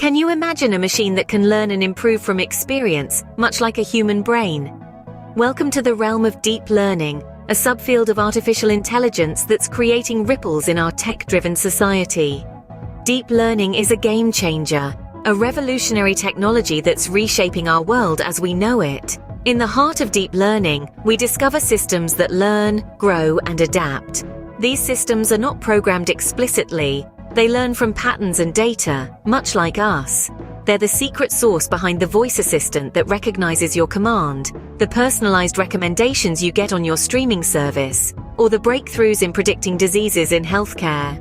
Can you imagine a machine that can learn and improve from experience, much like a human brain? Welcome to the realm of deep learning, a subfield of artificial intelligence that's creating ripples in our tech-driven society. Deep learning is a game changer, a revolutionary technology that's reshaping our world as we know it. In the heart of deep learning, we discover systems that learn, grow, and adapt. These systems are not programmed explicitly. They learn from patterns and data, much like us. They're the secret sauce behind the voice assistant that recognizes your command, the personalized recommendations you get on your streaming service, or the breakthroughs in predicting diseases in healthcare.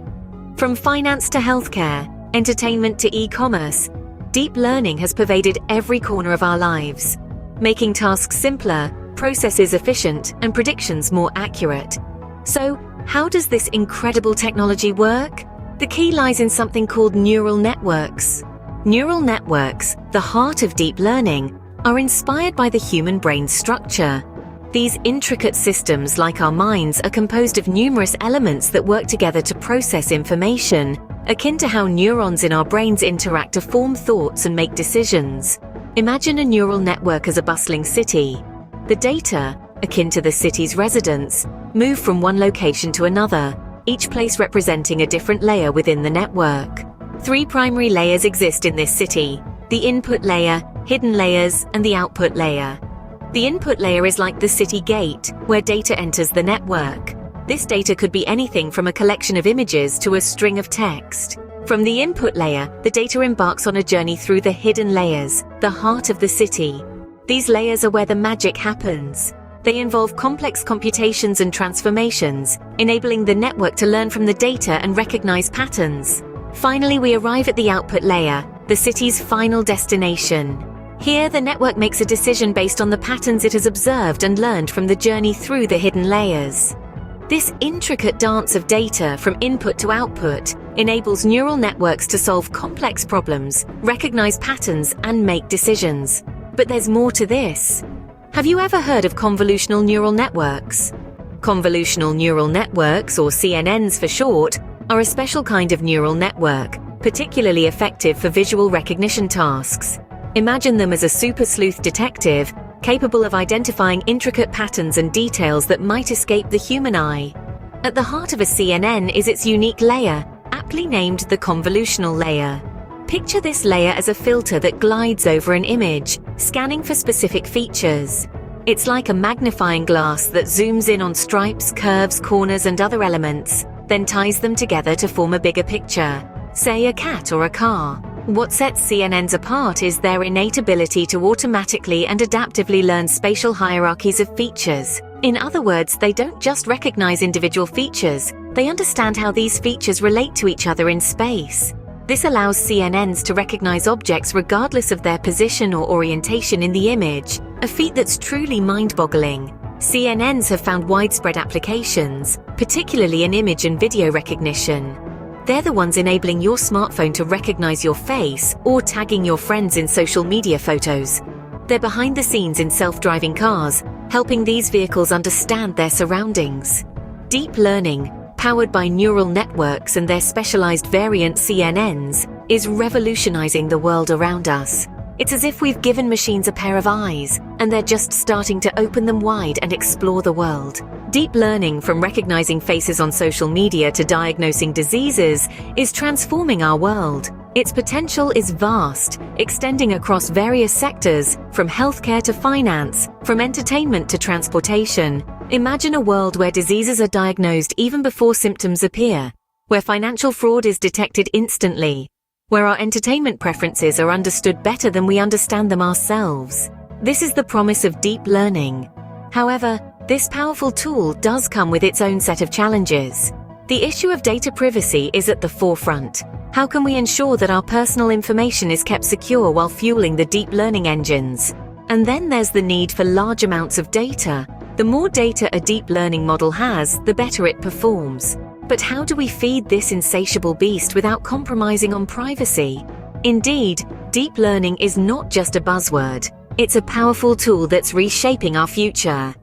From finance to healthcare, entertainment to e-commerce, deep learning has pervaded every corner of our lives, making tasks simpler, processes efficient, and predictions more accurate. So, how does this incredible technology work? The key lies in something called neural networks. Neural networks, the heart of deep learning, are inspired by the human brain's structure. These intricate systems, like our minds, are composed of numerous elements that work together to process information, akin to how neurons in our brains interact to form thoughts and make decisions. Imagine a neural network as a bustling city. The data, akin to the city's residents, move from one location to another, each place representing a different layer within the network. 3 primary layers exist in this city: the input layer, hidden layers, and the output layer. The input layer is like the city gate, where data enters the network. This data could be anything from a collection of images to a string of text. From the input layer, the data embarks on a journey through the hidden layers, the heart of the city. These layers are where the magic happens. They involve complex computations and transformations, enabling the network to learn from the data and recognize patterns. Finally, we arrive at the output layer, the city's final destination. Here, the network makes a decision based on the patterns it has observed and learned from the journey through the hidden layers. This intricate dance of data from input to output enables neural networks to solve complex problems, recognize patterns, and make decisions. But there's more to this. Have you ever heard of convolutional neural networks? Convolutional neural networks, or CNNs for short, are a special kind of neural network, particularly effective for visual recognition tasks. Imagine them as a super sleuth detective, capable of identifying intricate patterns and details that might escape the human eye. At the heart of a CNN is its unique layer, aptly named the convolutional layer. Picture this layer as a filter that glides over an image, scanning for specific features. It's like a magnifying glass that zooms in on stripes, curves, corners, and other elements, then ties them together to form a bigger picture, say a cat or a car. What sets CNNs apart is their innate ability to automatically and adaptively learn spatial hierarchies of features. In other words, they don't just recognize individual features, they understand how these features relate to each other in space. This allows CNNs to recognize objects regardless of their position or orientation in the image, a feat that's truly mind-boggling. CNNs have found widespread applications, particularly in image and video recognition. They're the ones enabling your smartphone to recognize your face or tagging your friends in social media photos. They're behind the scenes in self-driving cars, helping these vehicles understand their surroundings. Deep learning, powered by neural networks and their specialized variant CNNs, is revolutionizing the world around us. It's as if we've given machines a pair of eyes, and they're just starting to open them wide and explore the world. Deep learning, from recognizing faces on social media to diagnosing diseases, is transforming our world. Its potential is vast, extending across various sectors, from healthcare to finance, from entertainment to transportation. Imagine a world where diseases are diagnosed even before symptoms appear, where financial fraud is detected instantly, where our entertainment preferences are understood better than we understand them ourselves. This is the promise of deep learning. However, this powerful tool does come with its own set of challenges. The issue of data privacy is at the forefront. How can we ensure that our personal information is kept secure while fueling the deep learning engines? And then there's the need for large amounts of data. The more data a deep learning model has, the better it performs. But how do we feed this insatiable beast without compromising on privacy? Indeed, deep learning is not just a buzzword. It's a powerful tool that's reshaping our future.